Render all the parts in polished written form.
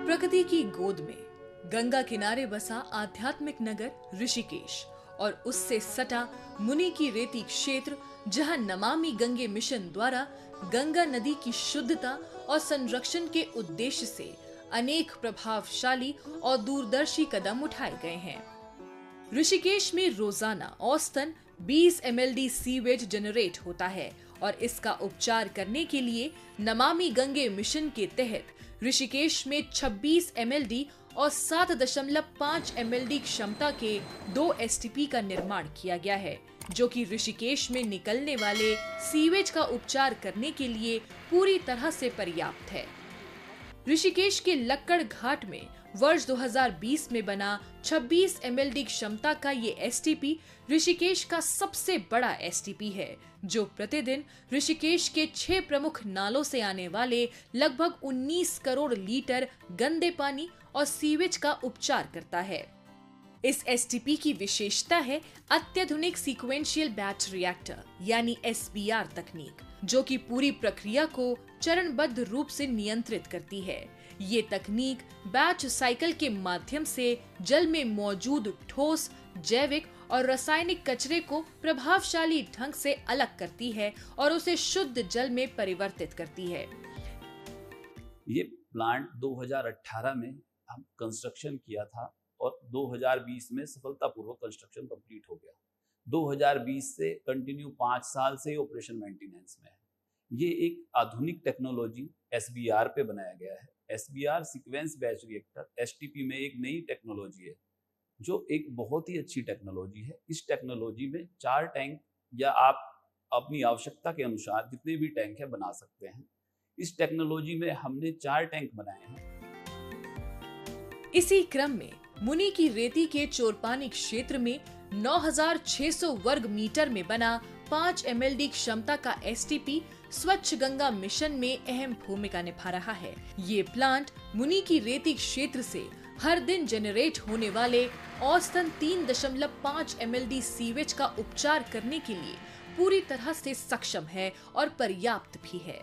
प्रकृति की गोद में गंगा किनारे बसा आध्यात्मिक नगर ऋषिकेश और उससे सटा मुनि की रेती क्षेत्र, जहां नमामि गंगे मिशन द्वारा गंगा नदी की शुद्धता और संरक्षण के उद्देश्य से अनेक प्रभावशाली और दूरदर्शी कदम उठाए गए हैं। ऋषिकेश में रोजाना औसतन 20 mld सीवेज जनरेट होता है और इसका उपचार करने के लिए नमामि गंगे मिशन के तहत ऋषिकेश में 26 mld और 7.5 mld क्षमता के 2 STP का निर्माण किया गया है, जो कि ऋषिकेश में निकलने वाले सीवेज का उपचार करने के लिए पूरी तरह से पर्याप्त है। ऋषिकेश के लक्कड़ घाट में वर्ष 2020 में बना 26 mld क्षमता का ये STP ऋषिकेश का सबसे बड़ा STP है, जो प्रतिदिन ऋषिकेश के 6 प्रमुख नालों से आने वाले लगभग 19 करोड़ लीटर गंदे पानी और सीवेज का उपचार करता है। इस STP की विशेषता है अत्याधुनिक सीक्वेंशियल बैच रिएक्टर यानी SBR तकनीक, जो कि पूरी प्रक्रिया को चरणबद्ध रूप से नियंत्रित करती है। ये तकनीक बैच साइकिल के माध्यम से जल में मौजूद ठोस, जैविक और रासायनिक कचरे को प्रभावशाली ढंग से अलग करती है और उसे शुद्ध जल में परिवर्तित करती है। ये प्लांट 2018 में हम कंस्ट्रक्शन किया था और 2020 में सफलतापूर्वक कंस्ट्रक्शन कंप्लीट हो गया। 2020 से कंटिन्यू 5 साल से ऑपरेशन मेंटेनेंस में है। ये एक आधुनिक टेक्नोलॉजी SBR पे बनाया गया है। SBR sequence batch reactor STP में एक नई टेक्नोलॉजी है, जो एक बहुत ही अच्छी टेक्नोलॉजी है। इस टेक्नोलॉजी में 4 टैंक या आप अपनी आवश्यकता के अनुसार जितने भी टैंक है बना सकते हैं। इस टेक्नोलॉजी में हमने 4 टैंक बनाए हैं। इसी क्रम में मुनि की रेती के चोरपानी क्षेत्र में 9600 वर्ग मीटर में बना 5 mld क्षमता का STP स्वच्छ गंगा मिशन में अहम भूमिका निभा रहा है। ये प्लांट मुनि की रेती क्षेत्र से हर दिन जनरेट होने वाले औसतन 3.5 mld सीवेज का उपचार करने के लिए पूरी तरह से सक्षम है और पर्याप्त भी है।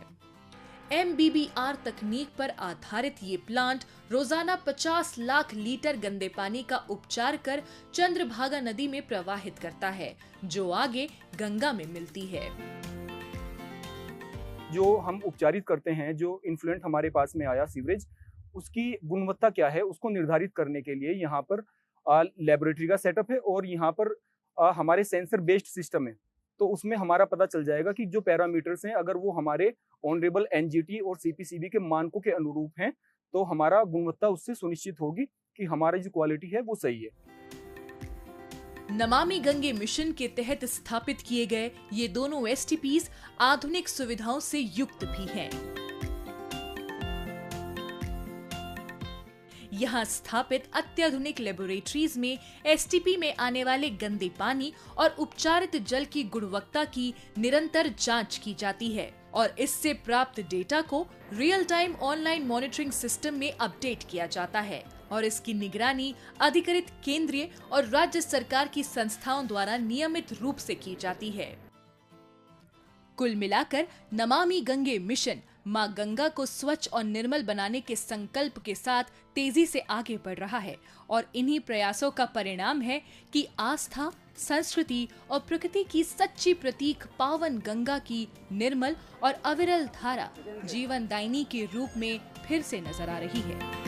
MBBR तकनीक पर आधारित ये प्लांट रोजाना 50 लाख लीटर गंदे पानी का उपचार कर चंद्रभागा नदी में प्रवाहित करता है, जो आगे गंगा में मिलती है। जो हम उपचारित करते हैं, जो इन्फ्लुएंट हमारे पास में आया सीवरेज, उसकी गुणवत्ता क्या है उसको निर्धारित करने के लिए यहाँ पर लेबोरेटरी का सेटअप है और यहाँ पर हमारे सेंसर बेस्ड सिस्टम है। तो उसमें हमारा पता चल जाएगा कि जो पैरामीटर्स हैं अगर वो हमारे ऑनरेबल NGT और CPCB के मानकों के अनुरूप हैं, तो हमारा गुणवत्ता उससे सुनिश्चित होगी कि हमारी जो क्वालिटी है वो सही है। नमामि गंगे मिशन के तहत स्थापित किए गए ये दोनों STPs आधुनिक सुविधाओं से युक्त भी हैं। यहाँ स्थापित अत्याधुनिक लेबोरेटरीज में STP में आने वाले गंदे पानी और उपचारित जल की गुणवत्ता की निरंतर जांच की जाती है और इससे प्राप्त डेटा को real time online monitoring system में अपडेट किया जाता है और इसकी निगरानी अधिकृत केंद्रीय और राज्य सरकार की संस्थाओं द्वारा नियमित रूप से की जाती है। कुल मिलाकर नमामि गंगे मिशन मां गंगा को स्वच्छ और निर्मल बनाने के संकल्प के साथ तेजी से आगे बढ़ रहा है और इन्हीं प्रयासों का परिणाम है कि आस्था, संस्कृति और प्रकृति की सच्ची प्रतीक पावन गंगा की निर्मल और अविरल धारा जीवनदायिनी के रूप में फिर से नजर आ रही है।